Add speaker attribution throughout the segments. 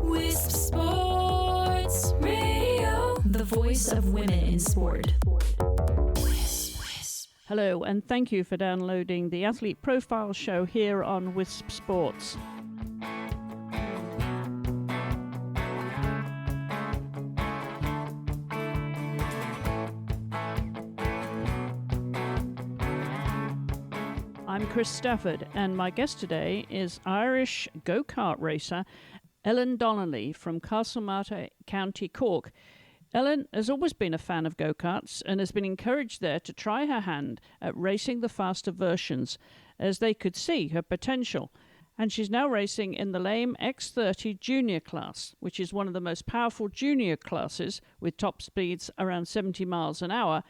Speaker 1: Wisp Sports Radio, the voice of women in sport.
Speaker 2: Hello, and thank you for downloading the Athlete Profile Show here on Wisp Sports. I'm Chris Stafford, and my guest today is Irish go-kart racer Ellen Donnelly from Castlemartyr, County Cork. Ellen has always been a fan of go-karts and has been encouraged there to try her hand at racing the faster versions, as they could see her potential. And she's now racing in the Lame X30 Junior class, which is one of the most powerful junior classes with top speeds around 70 miles an hour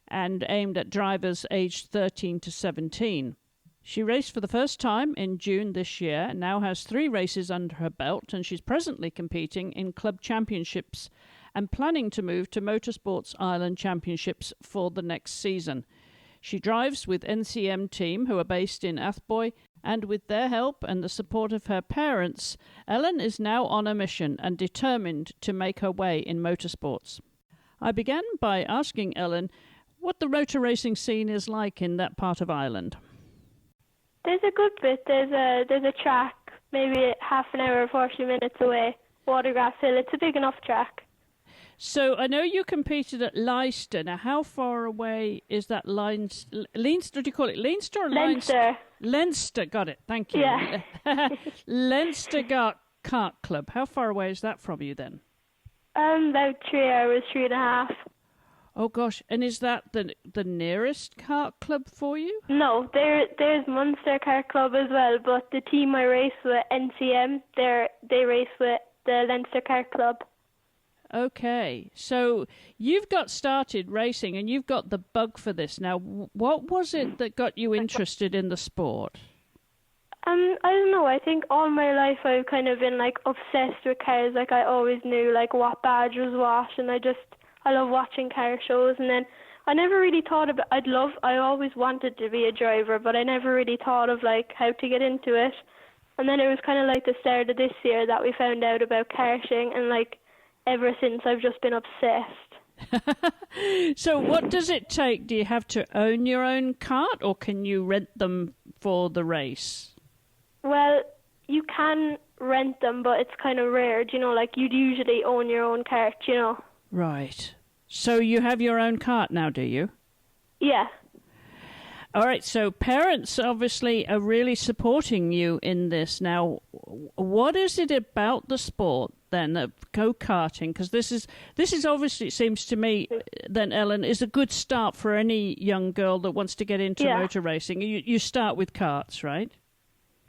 Speaker 2: and aimed at drivers aged 13 to 17. She raced for the first time in June this year and now has 3 races under her belt, and she's presently competing in club championships and planning to move to Motorsports Ireland Championships for the next season. She drives with NCM Team, who are based in Athboy, and with their help and the support of her parents, Ellen is now on a mission and determined to make her way in motorsports. I began by asking Ellen what the motor racing scene is like in that part of Ireland.
Speaker 3: There's a good bit. There's a track, maybe half an hour, 40 minutes away, Watergrass Hill. It's a big enough track.
Speaker 2: So I know you competed at Leicester. Now, how far away is that Leinster? Do you call it Leinster or
Speaker 3: Leinster?
Speaker 2: Leinster, got it. Thank you.
Speaker 3: Yeah.
Speaker 2: Leinster Kart Club. How far away is that from you then?
Speaker 3: About 3 hours, 3.5.
Speaker 2: Oh gosh, and is that the nearest kart club for you?
Speaker 3: No, there's Munster Kart Club as well, but the team I race with, NCM, they race with the Leinster Kart Club.
Speaker 2: Okay, so you've got started racing and you've got the bug for this. Now, what was it that got you interested in the sport?
Speaker 3: I don't know, I think all my life I've kind of been like obsessed with cars. Like I always knew like what badge was what, and I love watching car shows. And then I never really thought about, I always wanted to be a driver, but I never really thought of like how to get into it. And then it was kind of like the start of this year that we found out about karting, and like ever since I've just been obsessed.
Speaker 2: So what does it take? Do you have to own your own kart, or can you rent them for the race?
Speaker 3: Well, you can rent them, but it's kind of rare, like you'd usually own your own kart,
Speaker 2: Right. So you have your own kart now, do you?
Speaker 3: Yeah.
Speaker 2: All right, so parents obviously are really supporting you in this. Now, what is it about the sport then of go-karting? Because this is obviously, it seems to me, then, Ellen, is a good start for any young girl that wants to get into motor racing. You start with karts, right?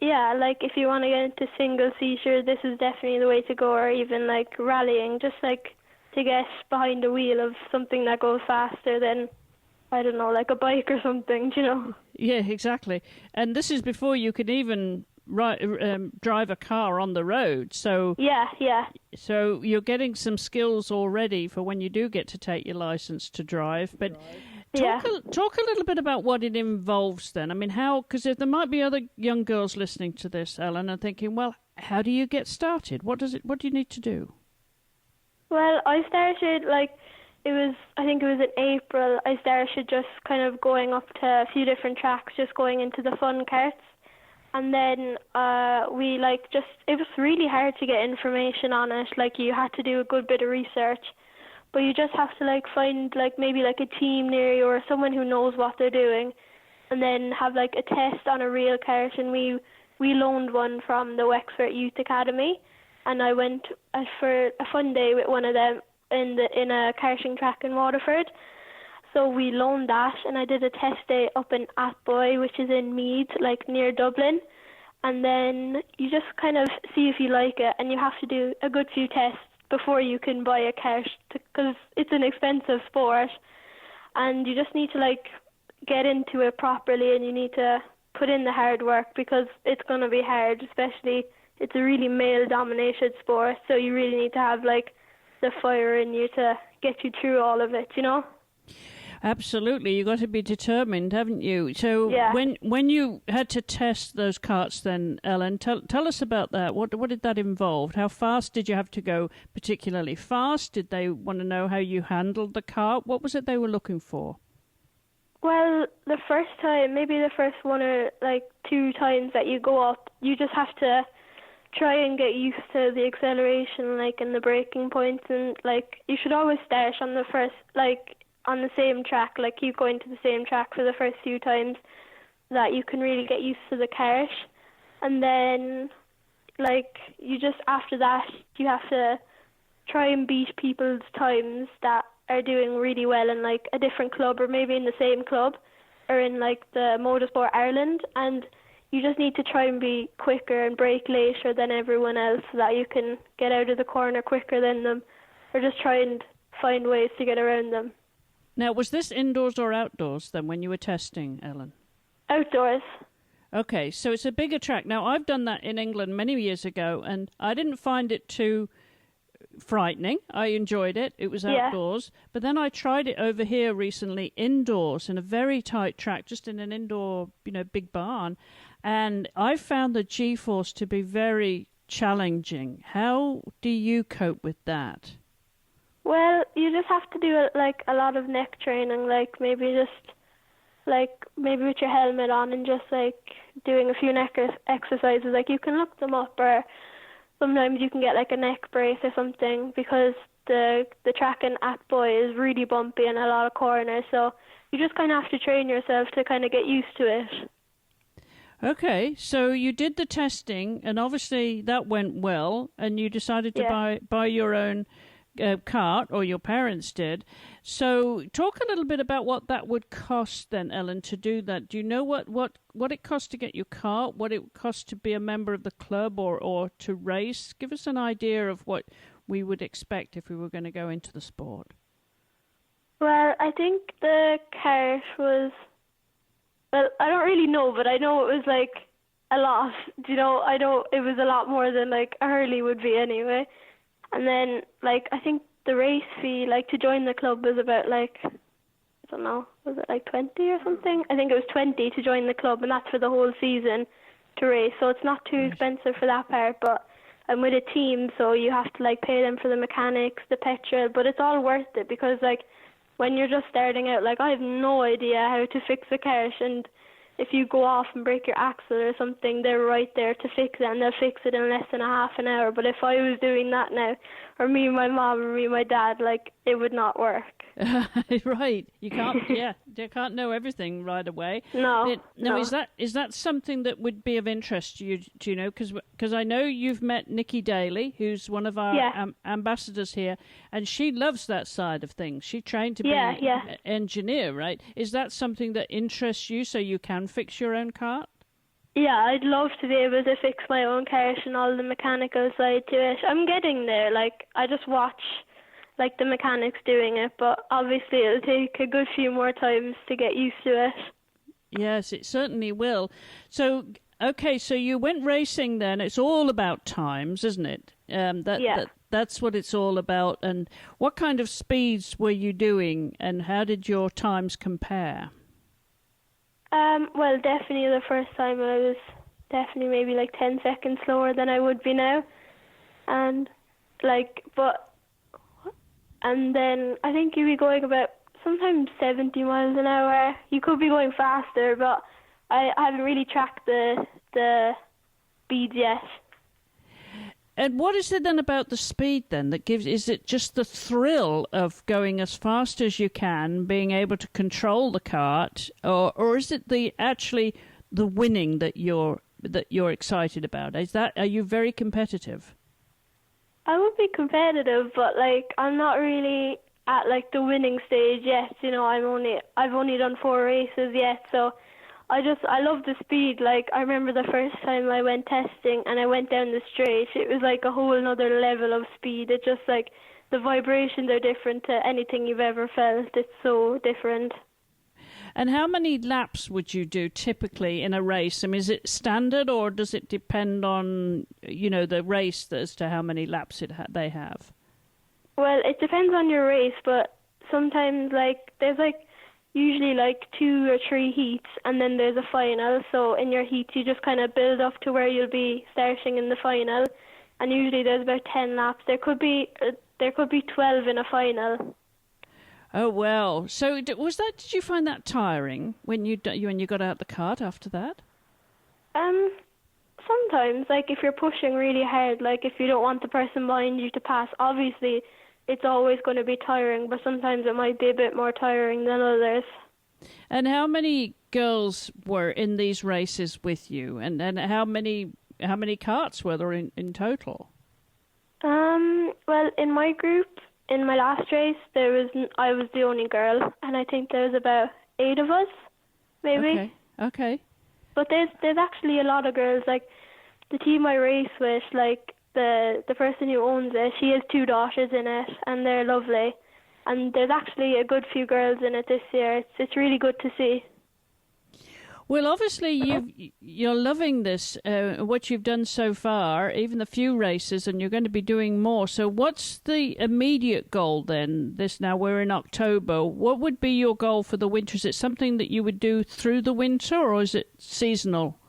Speaker 3: Yeah, like if you want to get into single-seater, this is definitely the way to go, or even like rallying, just like to get behind the wheel of something that goes faster than, I don't know, like a bike or something,
Speaker 2: Yeah, exactly. And this is before you could even drive a car on the road. So
Speaker 3: yeah.
Speaker 2: So you're getting some skills already for when you do get to take your license to drive. But talk a little bit about what it involves then. I mean, because there might be other young girls listening to this, Ellen, and thinking, well, how do you get started? What do you need to do?
Speaker 3: Well, I started, I think it was in April, I started just kind of going up to a few different tracks, just going into the fun karts. And then it was really hard to get information on it. Like, you had to do a good bit of research. But you just have to, find, maybe, a team near you or someone who knows what they're doing. And then have, a test on a real kart. And we loaned one from the Wexford Youth Academy. And I went for a fun day with one of them in a karting track in Waterford. So we loaned that, and I did a test day up in Athboy, which is in Meath, near Dublin. And then you just kind of see if you like it, and you have to do a good few tests before you can buy a kart, because it's an expensive sport. And you just need to get into it properly, and you need to put in the hard work, because it's going to be hard, especially it's a really male-dominated sport, so you really need to have the fire in you to get you through all of it,
Speaker 2: Absolutely, you got to be determined, haven't you? So
Speaker 3: Yeah.
Speaker 2: when you had to test those karts, then Ellen, tell us about that. What did that involve? How fast did you have to go? Particularly fast? Did they want to know how you handled the kart? What was it they were looking for?
Speaker 3: Well, the first time, maybe the first one or like 2 times that you go up, you just have to try and get used to the acceleration, like, and the braking points, and like you should always start on the first, like, on the same track, like keep going to the same track for the first few times that you can really get used to the kart. And then, like, you just, after that, you have to try and beat people's times that are doing really well in, like, a different club or maybe in the same club or in, like, the Motorsport Ireland. And you just need to try and be quicker and brake later than everyone else so that you can get out of the corner quicker than them, or just try and find ways to get around them.
Speaker 2: Now, was this indoors or outdoors then when you were testing, Ellen?
Speaker 3: Outdoors.
Speaker 2: Okay, so it's a bigger track. Now, I've done that in England many years ago, and I didn't find it too frightening. I enjoyed it. It was outdoors. Yeah. But then I tried it over here recently indoors in a very tight track, just in an indoor, big barn. And I found the G-force to be very challenging. How do you cope with that?
Speaker 3: Well, you just have to do like a lot of neck training, like maybe with your helmet on and just like doing a few neck exercises. Like you can look them up, or sometimes you can get like a neck brace or something, because the track in Athboy is really bumpy and a lot of corners. So you just kind of have to train yourself to kind of get used to it.
Speaker 2: Okay, so you did the testing, and obviously that went well, and you decided to buy your own kart, or your parents did. So talk a little bit about what that would cost then, Ellen, to do that. Do you know what it costs to get your kart, what it costs to be a member of the club or to race? Give us an idea of what we would expect if we were going to go into the sport.
Speaker 3: Well, I think the kart was, well, I don't really know, but I know it was like a lot. I know it was a lot more than like a hurley would be anyway. And then, like, I think the race fee, like, to join the club was about, like, I don't know, was it like 20 or something? I think it was 20 to join the club, and that's for the whole season to race. So it's not too expensive for that part, but I'm with a team, so you have to, like, pay them for the mechanics, the petrol, but it's all worth it because, like, when you're just starting out, like, I have no idea how to fix a kart, and if you go off and break your axle or something, they're right there to fix it, and they'll fix it in less than a half an hour. But if I was doing that now, or me and my mom or me and my dad, like, it would not work.
Speaker 2: Right. You can't, you can't know everything right away.
Speaker 3: No.
Speaker 2: Is that something that would be of interest to you, do you know? Because I know you've met Nikki Daly, who's one of our ambassadors here, and she loves that side of things. She trained to be an engineer, right? Is that something that interests you so you can fix your own kart?
Speaker 3: Yeah, I'd love to be able to fix my own kart and all the mechanical side to it. I'm getting there. Like, I just watch like the mechanics doing it, but obviously it'll take a good few more times to get used to it.
Speaker 2: Yes, it certainly will. So, okay, so you went racing then. It's all about times, isn't it? That's what it's all about. And what kind of speeds were you doing, and how did your times compare?
Speaker 3: Well, definitely the first time I was definitely maybe like 10 seconds slower than I would be now. And then I think you'd be going about sometimes 70 miles an hour. You could be going faster, but I haven't really tracked the speeds yet.
Speaker 2: And what is it then about the speed then that gives? Is it just the thrill of going as fast as you can, being able to control the kart, or is it actually the winning that you're excited about? Are you very competitive?
Speaker 3: I would be competitive, but like I'm not really at like the winning stage yet. I've only done 4 races yet, so I love the speed. Like, I remember the first time I went testing and I went down the straight, it was like a whole another level of speed. It just, like, the vibrations are different to anything you've ever felt. It's so different.
Speaker 2: And how many laps would you do typically in a race? I mean, is it standard, or does it depend on, the race as to how many laps they have?
Speaker 3: Well, it depends on your race, but sometimes, like, there's, like, usually like 2 or 3 heats, and then there's a final. So in your heats, you just kind of build up to where you'll be starting in the final, and usually there's about 10 laps. There could be 12 in a final.
Speaker 2: Oh well. So did you find that tiring when you got out the kart after that?
Speaker 3: Sometimes, like if you're pushing really hard, like if you don't want the person behind you to pass, obviously it's always going to be tiring, but sometimes it might be a bit more tiring than others.
Speaker 2: And how many girls were in these races with you, and how many karts were there in total?
Speaker 3: Well, in my group, in my last race, I was the only girl, and I think there was about 8 of us, maybe.
Speaker 2: Okay.
Speaker 3: But there's actually a lot of girls. Like the team I race with, like the person who owns it, she has 2 daughters in it, and they're lovely. And there's actually a good few girls in it this year. It's really good to see.
Speaker 2: Well, obviously you're loving this, what you've done so far, even the few races, and you're going to be doing more. So what's the immediate goal then? Now we're in October. What would be your goal for the winter? Is it something that you would do through the winter, or is it seasonal?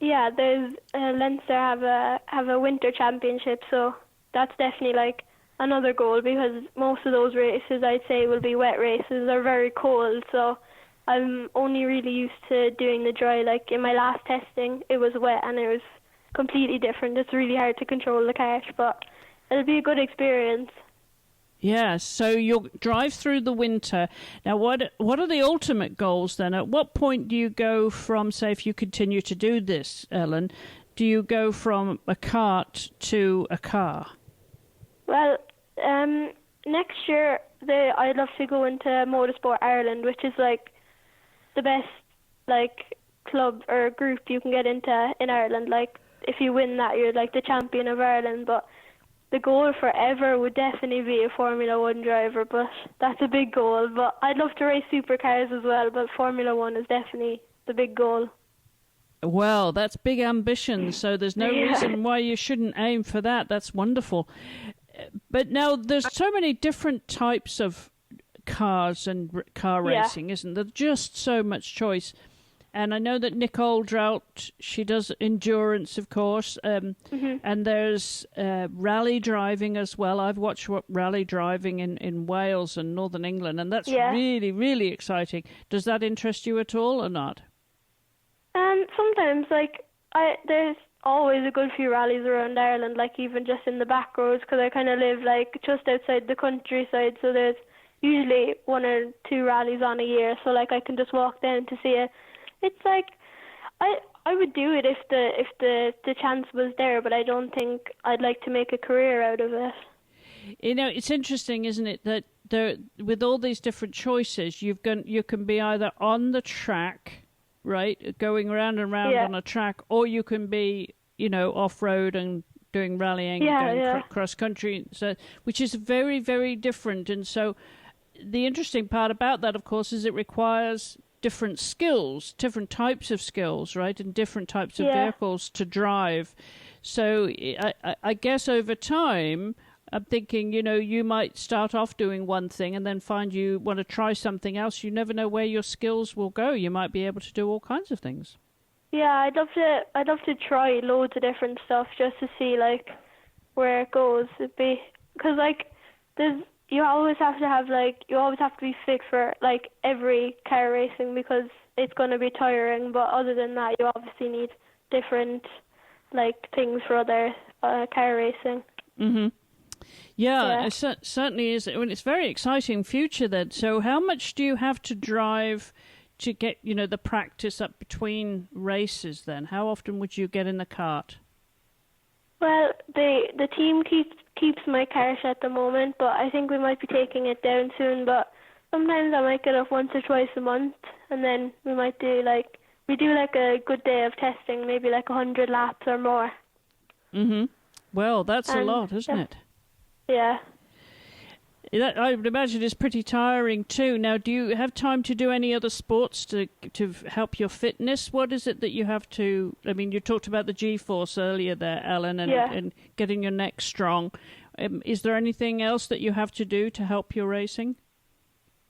Speaker 3: Yeah, there's Leinster have a winter championship, so that's definitely like another goal, because most of those races I'd say will be wet races. They're very cold, so I'm only really used to doing the dry. Like in my last testing, it was wet and it was completely different. It's really hard to control the kart, but it'll be a good experience.
Speaker 2: Yeah, so you'll drive through the winter. Now, what are the ultimate goals then? At what point do you go from, say, if you continue to do this, Ellen, do you go from a kart to a car?
Speaker 3: Well, next year I'd love to go into Motorsport Ireland, which is like the best like club or group you can get into in Ireland. Like if you win that, you're like the champion of Ireland. But the goal forever would definitely be a Formula 1 driver, but that's a big goal. But I'd love to race supercars as well, but Formula 1 is definitely the big goal.
Speaker 2: Well, that's big ambition, so there's no reason why you shouldn't aim for that. That's wonderful. But now there's so many different types of cars and car racing, isn't there? Just so much choice. And I know that Nicole Drought, she does endurance, of course, and there's rally driving as well. I've watched rally driving in Wales and Northern England, and that's really, really exciting. Does that interest you at all or not?
Speaker 3: Sometimes, like, there's always a good few rallies around Ireland, like even just in the back roads, because I kind of live like just outside the countryside, so there's usually 1 or 2 rallies on a year, so like I can just walk down to see it. It's like I would do it if the chance was there, but I don't think I'd like to make a career out of it.
Speaker 2: You know, it's interesting, isn't it, that with all these different choices, you can be either on the track, right, going around and round on a track, or you can be, off-road and doing rallying, going cross-country, so, which is very, very different. And so the interesting part about that, of course, is it requires different skills, different types of skills, right, and different types of vehicles to drive. So I guess over time, I'm thinking, you might start off doing one thing and then find you want to try something else. You never know where your skills will go. You might be able to do all kinds of things. Yeah,
Speaker 3: I'd love to try loads of different stuff just to see like where it goes. Because like you always have to be fit for like every car racing, because it's going to be tiring. But other than that, you obviously need different like things for other car racing.
Speaker 2: Mhm. Yeah, it certainly is. I mean, it's a very exciting future then. So how much do you have to drive to get, the practice up between races then? How often would you get in the kart?
Speaker 3: Well, the team keeps my kart at the moment, but I think we might be taking it down soon. But sometimes I might get up once or twice a month, and then we might do a good day of testing, maybe like 100 laps or more.
Speaker 2: Mhm. Well, that's a lot, isn't it?
Speaker 3: Yeah.
Speaker 2: I would imagine it's pretty tiring too. Now, do you have time to do any other sports to help your fitness? What is it that you have to... I mean, you talked about the G-force earlier there, Ellen, and getting your neck strong. Is there anything else that you have to do to help your racing?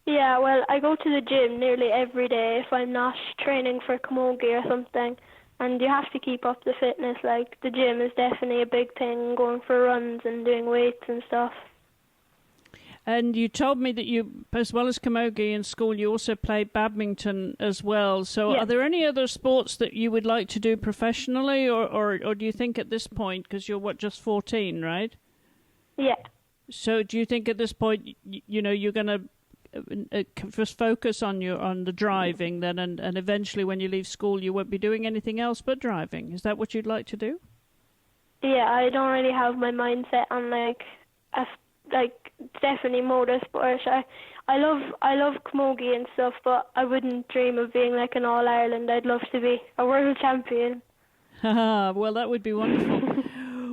Speaker 3: Yeah, well, I go to the gym nearly every day if I'm not training for camogie or something. And you have to keep up the fitness. Like, the gym is definitely a big thing, going for runs and doing weights and stuff.
Speaker 2: And you told me that you, as well as camogie in school, you also play badminton as well. So
Speaker 3: Yeah.
Speaker 2: are there any other sports that you would like to do professionally, or do you think at this point, because you're, just 14, right?
Speaker 3: Yeah.
Speaker 2: So do you think at this point, you're going to just focus on the driving then, and eventually when you leave school you won't be doing anything else but driving? Is that what you'd like to do?
Speaker 3: Yeah, I don't really have my mindset on definitely motorsport. I love camogie and stuff, but I wouldn't dream of being like an All Ireland. I'd love to be a world champion.
Speaker 2: Well, that would be wonderful.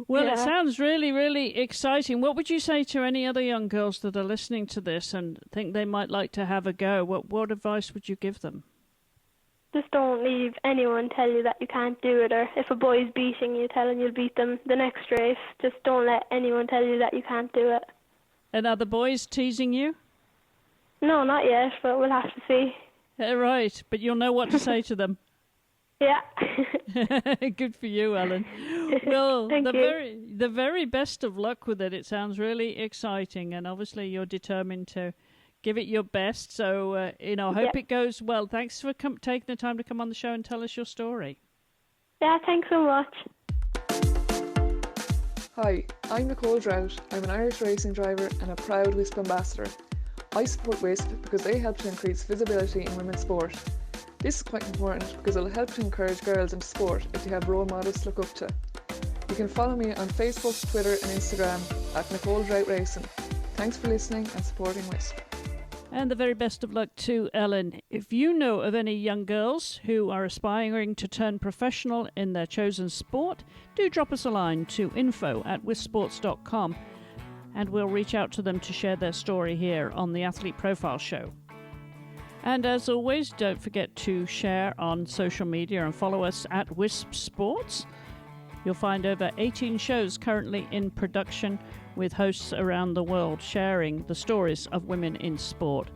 Speaker 2: Well,
Speaker 3: Yeah.
Speaker 2: It sounds really, really exciting. What would you say to any other young girls that are listening to this and think they might like to have a go? What advice would you give them?
Speaker 3: Just don't leave anyone tell you that you can't do it, or if a boy's beating you, tell him you'll beat them the next race. Just don't let anyone tell you that you can't do it.
Speaker 2: And are the boys teasing you?
Speaker 3: No, not yet, but we'll have to see.
Speaker 2: Right, but you'll know what to say to them.
Speaker 3: Yeah.
Speaker 2: Good for you, Ellen. Well,
Speaker 3: Thank you.
Speaker 2: the very best of luck with it. It sounds really exciting, and obviously you're determined to give it your best. So, hope it goes well. Thanks for taking the time to come on the show and tell us your story.
Speaker 3: Yeah, thanks so much.
Speaker 4: Hi, I'm Nicole Drought. I'm an Irish racing driver and a proud WISP ambassador. I support WISP because they help to increase visibility in women's sport. This is quite important because it will help to encourage girls into sport if they have role models to look up to. You can follow me on Facebook, Twitter and Instagram at Nicole Drought Racing. Thanks for listening and supporting WISP.
Speaker 2: And the very best of luck to Ellen. If you know of any young girls who are aspiring to turn professional in their chosen sport, do drop us a line to info@wisports.com and we'll reach out to them to share their story here on the Athlete Profile Show. And as always, don't forget to share on social media and follow us at Wisp Sports. You'll find over 18 shows currently in production with hosts around the world sharing the stories of women in sport.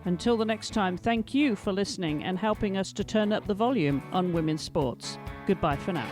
Speaker 2: Until the next time, thank you for listening and helping us to turn up the volume on women's sports. Goodbye for now.